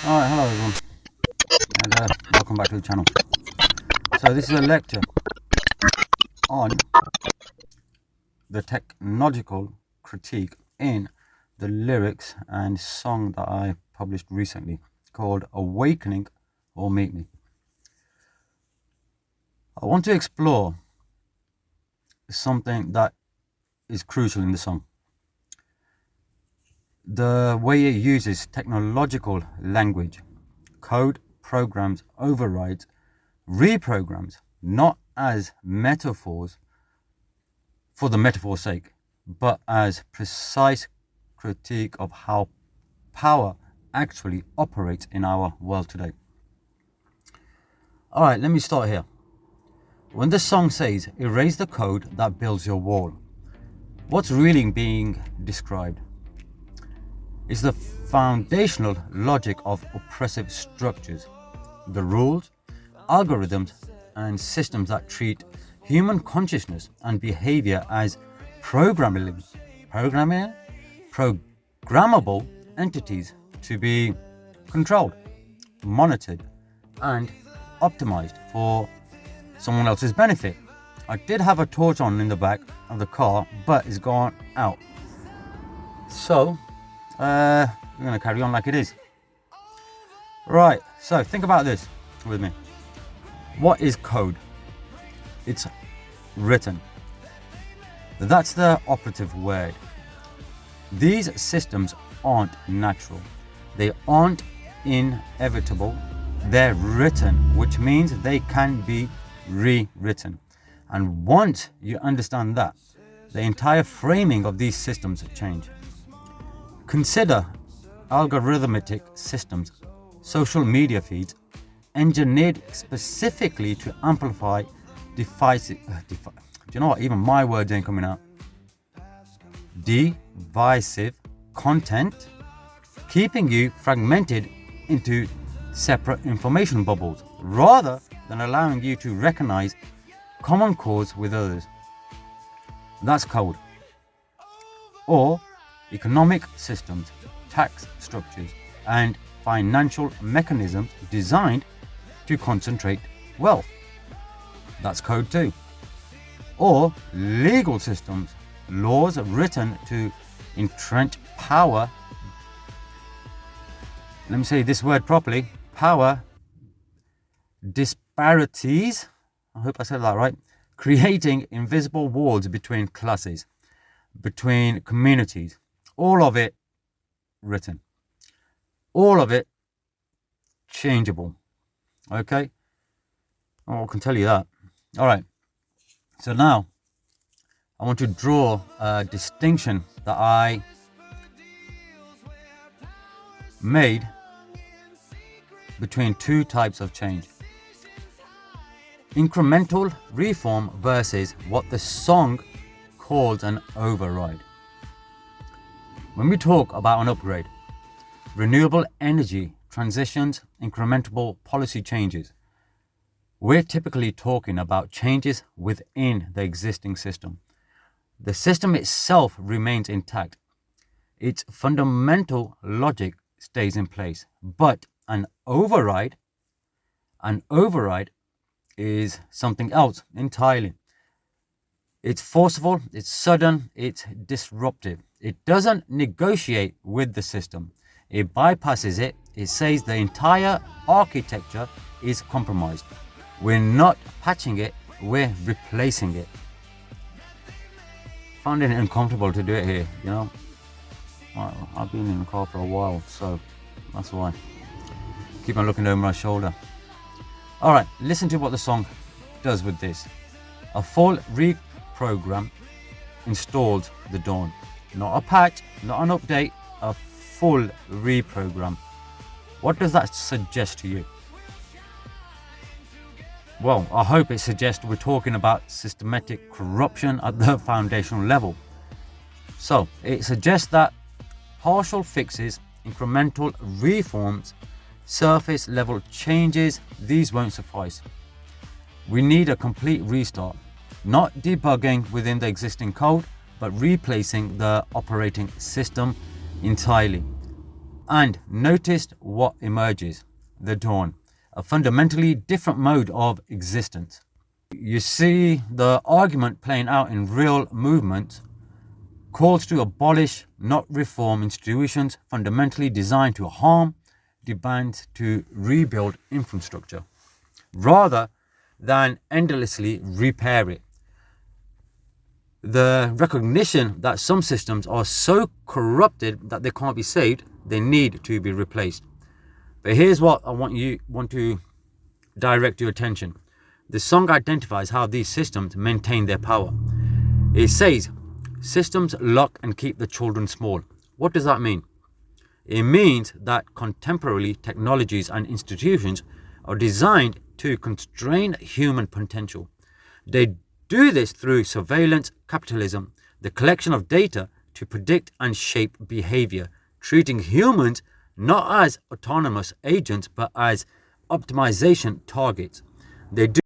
Alright, hello everyone, and welcome back to the channel. So this is a lecture on the technological critique in the lyrics and song that I published recently called Awakening or Meet Me. I want to explore something that is crucial in the song. The way it uses technological language, code, programs, overrides, reprograms, not as metaphors for the metaphor's sake, but as precise critique of how power actually operates in our world today. Alright, let me start here. When the song says, erase the code that builds your wall, what's really being described is the foundational logic of oppressive structures, the rules, algorithms, and systems that treat human consciousness and behavior as programmable entities to be controlled, monitored, and optimized for someone else's benefit. I did have a torch on in the back of the car, but it's gone out. So, we're going to carry on like it is. Right, so think about this with me. What is code? It's written. That's the operative word. These systems aren't natural. They aren't inevitable. They're written, which means they can be rewritten. And once you understand that, the entire framing of these systems change. Consider algorithmic systems, social media feeds, engineered specifically to amplify do you know what? Even my words ain't coming out. Divisive content, keeping you fragmented into separate information bubbles, rather than allowing you to recognize common cause with others. That's code. Or economic systems, tax structures, and financial mechanisms designed to concentrate wealth. That's code too. Or legal systems, laws written to entrench power. Let me say this word properly. Power disparities. I hope I said that right. Creating invisible walls between classes, between communities. All of it written. All of it changeable. Okay? Oh, I can tell you that. All right. So now I want to draw a distinction that I made between two types of change. Incremental reform versus what the song calls an override. When we talk about an upgrade, renewable energy transitions, incremental policy changes, we're typically talking about changes within the existing system. The system itself remains intact. Its fundamental logic stays in place. But an override is something else entirely. It's forceful, it's sudden, it's disruptive. It doesn't negotiate with the system. It bypasses it. It says the entire architecture is compromised. We're not patching it, we're replacing it. Finding it uncomfortable to do it here, you know. Well, I've been in the car for a while, so that's why. Keep on looking over my shoulder. Alright, listen to what the song does with this. A full reprogram installs the dawn. Not a patch, not an update, a full reprogram. What does that suggest to you? Well, I hope it suggests we're talking about systematic corruption at the foundational level. So, it suggests that partial fixes, incremental reforms, surface level changes, these won't suffice. We need a complete restart, not debugging within the existing code, but replacing the operating system entirely. and noticed what emerges: the dawn, a fundamentally different mode of existence. You see the argument playing out in real movements, calls to abolish, not reform, institutions fundamentally designed to harm, demands to rebuild infrastructure, rather than endlessly repair it. The recognition that some systems are so corrupted that they can't be saved, they need to be replaced. But here's what I want to direct your attention. The song identifies how these systems maintain their power. It says, systems lock and keep the children small. What does that mean? It means that contemporary technologies and institutions are designed to constrain human potential. They do this through surveillance capitalism, the collection of data to predict and shape behavior, treating humans not as autonomous agents but as optimization targets. They do